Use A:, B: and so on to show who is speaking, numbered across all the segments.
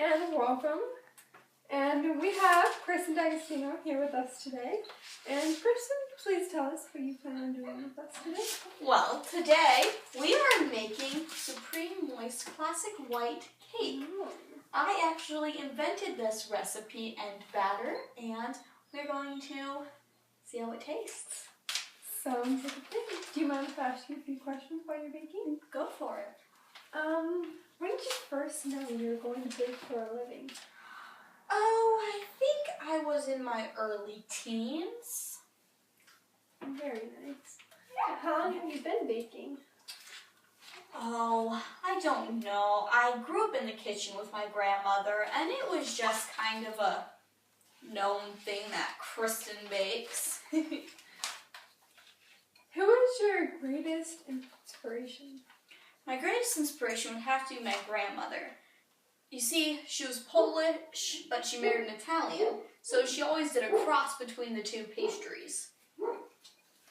A: and welcome. And we have Kristen D'Agostino here with us today. And Kristen, please tell us what you plan on doing with us today.
B: Well, today we are making Supreme Moist Classic White Cake. I actually invented this recipe and batter, and we're going to see how it tastes.
A: Sounds like a thing. Do you mind if I ask you a few questions while you're baking?
B: Go for it.
A: When did you first know you were going to bake for a living?
B: Oh, I think I was in my early teens.
A: Very nice. How long have you been baking?
B: Oh, I don't know. I grew up in the kitchen with my grandmother, and it was just kind of a known thing that Kristen bakes.
A: Who is your greatest inspiration?
B: My greatest inspiration would have to be my grandmother. You see, she was Polish, but she married an Italian, so she always did a cross between the two pastries.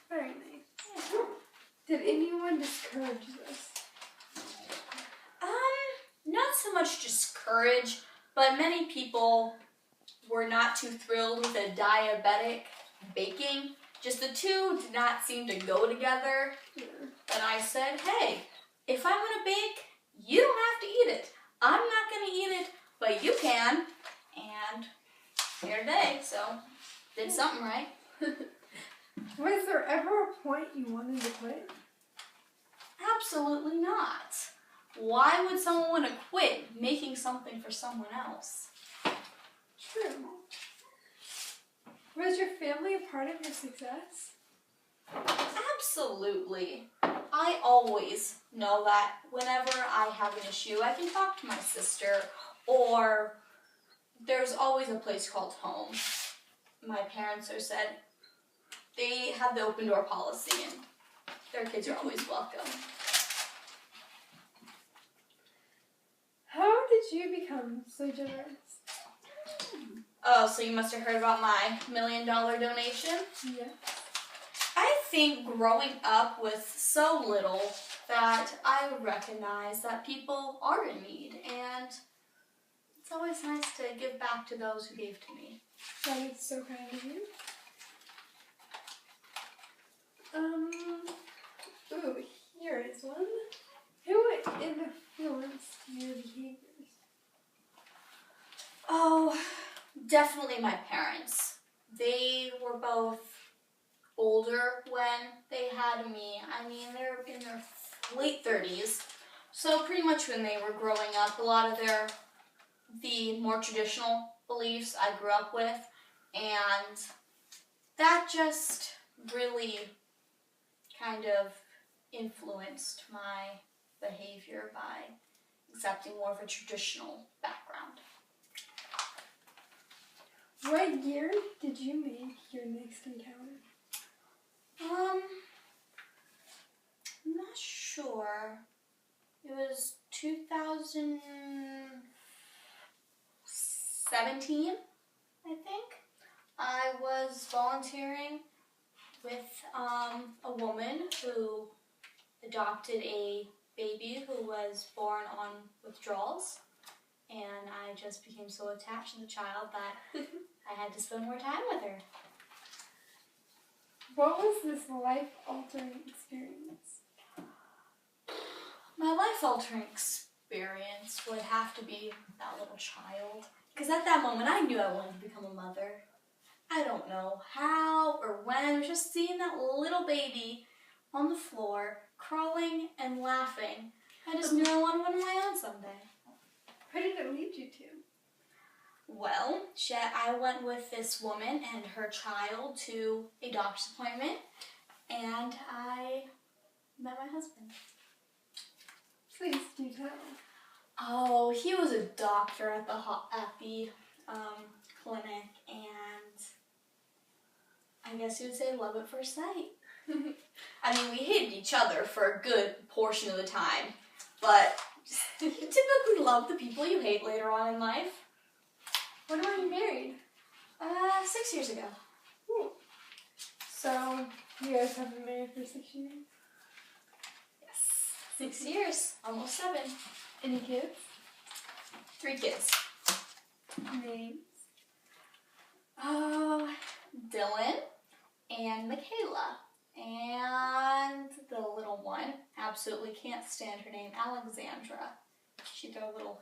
A: Very nice. Did anyone discourage this?
B: Not so much discourage, but many people were not too thrilled with a diabetic baking. Just the two did not seem to go together.
A: Yeah.
B: And I said, hey, if I'm going to bake, you don't have to eat it. I'm not going to eat it, but you can. And here today, so did something right.
A: Was there ever a point you wanted to quit?
B: Absolutely not. Why would someone want to quit making something for someone else?
A: True. Was your family a part of your success?
B: Absolutely. I always know that whenever I have an issue, I can talk to my sister, or there's always a place called home. My parents are said they have the open door policy, and their kids are always welcome.
A: How did you become so generous?
B: Oh, so you must have heard about my $1 million donation?
A: Yeah.
B: I think growing up with so little that I would recognize that people are in need, and it's always nice to give back to those who gave to me.
A: That is so kind of you. Ooh, here is one. Who influenced your behaviors?
B: Oh, definitely my parents. They were both older when they had me. I mean, they're in their late 30s. So pretty much when they were growing up, a lot of the more traditional beliefs I grew up with, and that just really kind of influenced my behavior by accepting more of a traditional background.
A: What year did you make your next encounter?
B: I'm not sure. It was 2017, I think. I was volunteering with a woman who adopted a baby who was born on withdrawals, and I just became so attached to the child that I had to spend more time with her.
A: What was this life-altering experience?
B: My life-altering experience would have to be that little child, because at that moment I knew I wanted to become a mother. I don't know how or when. I was just seeing that little baby on the floor, crawling and laughing. I just knew I wanted one of my own someday.
A: Where did it lead you to?
B: Well, I went with this woman and her child to a doctor's appointment, and I met my husband.
A: Please do tell.
B: Oh, he was a doctor at the clinic, and I guess you would say love at first sight. I mean, we hated each other for a good portion of the time, but you typically love the people you hate later on in life.
A: When were you married?
B: 6 years ago.
A: Ooh. So, you guys have been married for 6 years?
B: Yes. 6 years. Almost 7.
A: Any kids?
B: 3 kids.
A: Names.
B: Oh, Dylan and Michaela. And the little one, absolutely can't stand her name, Alexandra. She'd throw a little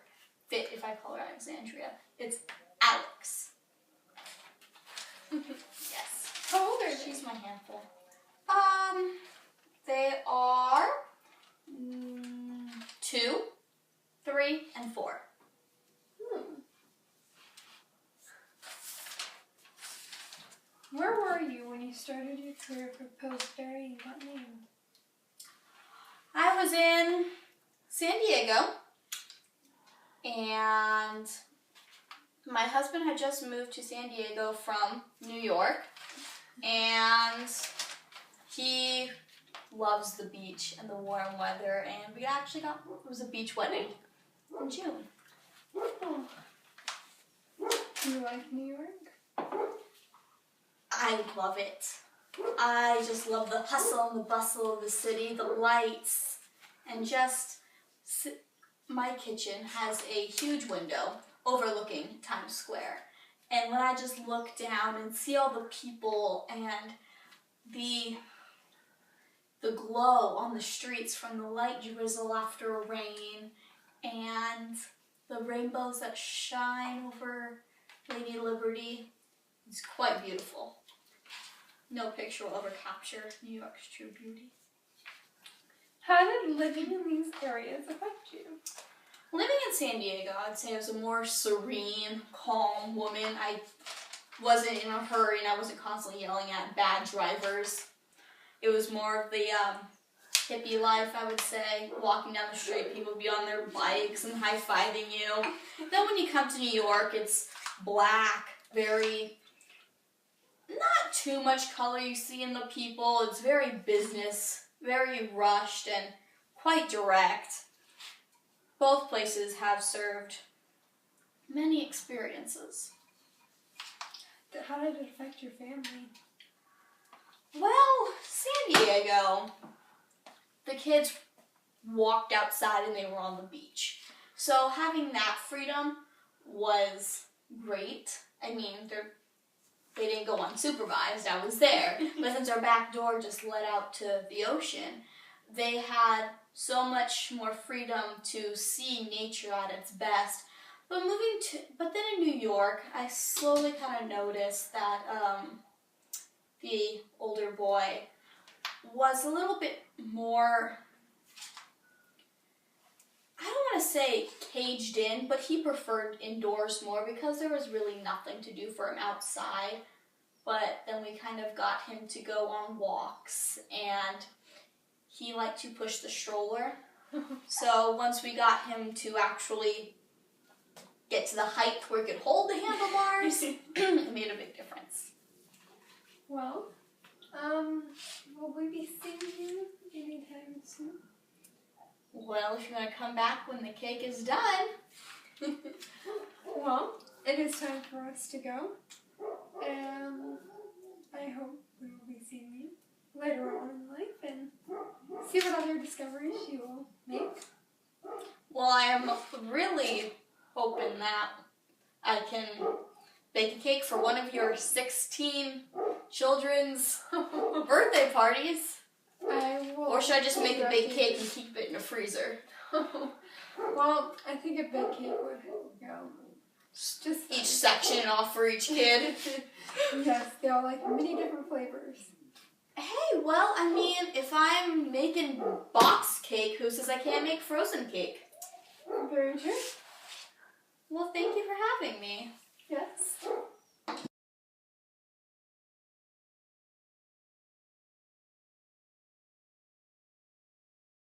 B: fit if I call her Alexandria. It's Alex. Yes.
A: How old are they?
B: She's my handful. They are 2, 3, and 4.
A: Where were you when you started your career for Pillsbury and what name?
B: I was in San Diego, and my husband had just moved to San Diego from New York, and he loves the beach and the warm weather, and we actually it was a beach wedding in June.
A: Oh. Do you like New York?
B: I love it. I just love the hustle and the bustle of the city, the lights, and just my kitchen has a huge window overlooking Times Square. And when I just look down and see all the people and the glow on the streets from the light drizzle after rain and the rainbows that shine over Lady Liberty, it's quite beautiful. No picture will ever capture New York's true beauty.
A: How did living in these areas affect you?
B: Living in San Diego, I'd say I was a more serene, calm woman. I wasn't in a hurry and I wasn't constantly yelling at bad drivers. It was more of the hippie life, I would say. Walking down the street, people would be on their bikes and high-fiving you. Then when you come to New York, it's black, very, not too much color you see in the people. It's very business, very rushed, and quite direct. Both places have served many experiences.
A: How did it affect your family?
B: Well, San Diego, the kids walked outside and they were on the beach. So having that freedom was great. I mean, they didn't go unsupervised, I was there. But since our back door just led out to the ocean, they had so much more freedom to see nature at its best. But then in New York, I slowly kind of noticed that the older boy was a little bit more, I don't want to say caged in, but he preferred indoors more because there was really nothing to do for him outside. But then we kind of got him to go on walks, and he liked to push the stroller. So once we got him to actually get to the height where he could hold the handlebars, it made a big difference.
A: Well, will we be seeing you anytime soon?
B: Well, if you're going to come back when the cake is done.
A: Well, it is time for us to go. And I hope we will be seeing you later on in life and see what other discoveries you will make.
B: Well, I am really hoping that I can bake a cake for one of your 16 children's birthday parties.
A: I will.
B: Or should I just make a big cake and keep it in a freezer?
A: Well, I think a big cake would go. Just
B: Each section off for each kid.
A: Yes, they all like many different flavors.
B: Hey, well, I mean, if I'm making box cake, who says I can't make frozen cake?
A: Very true.
B: Well, thank you for having me.
A: Yes.